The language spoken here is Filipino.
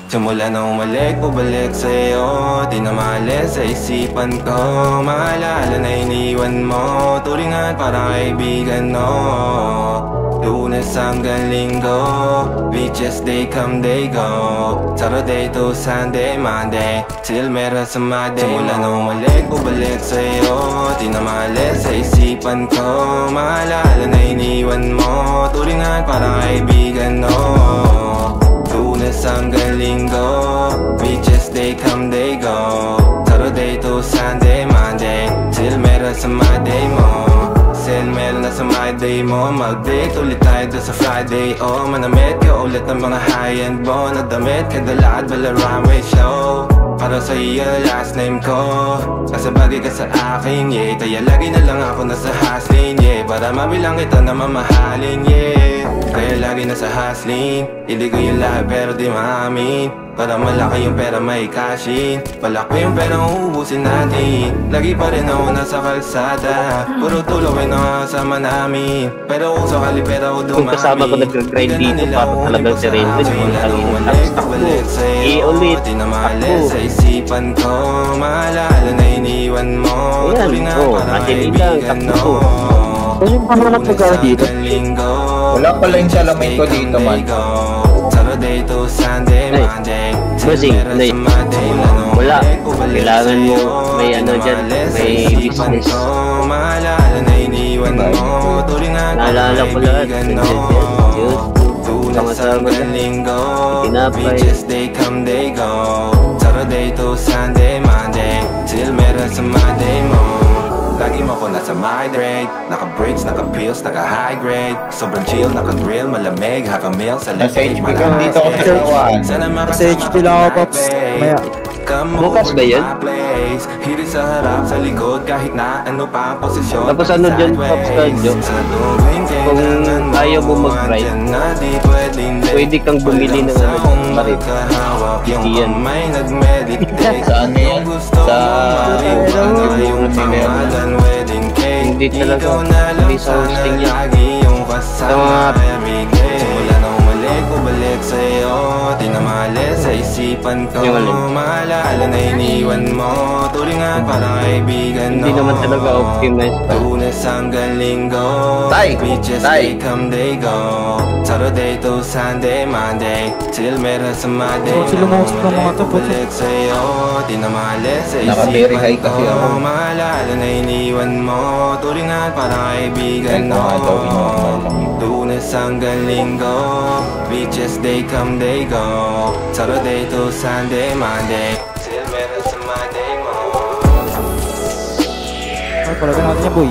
Simula na umalik, bumalik sa'yo. Di na maalis sa isipan ko. Maalala na iniwan mo, turingan parang kaibigan, no. Lunes hanggang Linggo, beaches they come they go. Saturday to Sunday, Monday, till meron sa Monday. Simula na umalik, bumalik sa'yo. Di na maalis sa isipan ko. Maalala na iniwan mo, turingan parang kaibigan, no. Lunes hanggang Linggo, beaches they come they go. Saturday to Sunday, Monday, till meron sa Monday mo. Till meron na sa Monday mo. Mag-date ulit tayo doon sa Friday. Oh, manamit ka ulit ng mga high-end mo. Nadamit ka dalad bala runway show. Para sa iyo last name ko, kasi bagay ka sa akin, yeah. Kaya lagi na lang ako nasa hustling, yeah. Para mabilang kita na mamahalin, yeah. Kaya lagi nasa hustling, hindi ko yung lahat pero di maamin. Para malaki yung pera may cashin, palaki yung pera uubusin natin. Lagi pa rin ako nasa kalsada, puro tulong ay nakasama namin. Pero kung sakali pera ko dumami, kung kasama ko nag-grind dito para talagang si Rainbow, yung kanina tapos takbo ulit takbo. Sa isipan ko, maalala na iniwan mo. Ayan, kaibigan, takbo. Kasi yung pangalat magkakaroon dito. Wala pala yung salamin ko dito, man. Saturday to Sunday, Monday, Bossing, wala. Kailangan mo may ano dyan, may business. Maalala na iniwan mo, turingan naalala ko lahat. Lunes hanggang Linggo, beaches they come they go. Saturday to Sunday, Monday, till meron sa Monday mo. Lagi mo ko nasa my grade, naka-breaks, naka-pills, naka-high grade. Sobrang chill, naka-grill, malamig, half a meal sa left page. Nasa dito ako sa kawan. Sa HP lang ako, Pops. Maya. Bukas ba yan? Hirit sa harap, sa likod, kahit na ano pa ang posisyon. Tapos ano dyan, Pops Kadyo? Kung ayaw mo mag-ride, pwede kang bumili ng marit. Hindi yan. Saan nga yan? Hindi talaga. May sa hosting yan. Sa mga balik sa'yo, di na maalis sa isipan ko. Maalala na iniwan mo, turingan parang kaibigan, no. Hindi naman talaga optimized. Lunes hanggang Linggo, beaches they come they go. Saturday to Sunday, Monday, till meron sa Monday. Balik sa'yo, di na maalis sa isipan ko. Maalala na iniwan mo, turingan parang kaibigan, no. Lunes hanggang Linggo, beaches they come they go. Saturday to Sunday, Monday, till meron sa Monday mo. Ay, palagan natin niya, boy.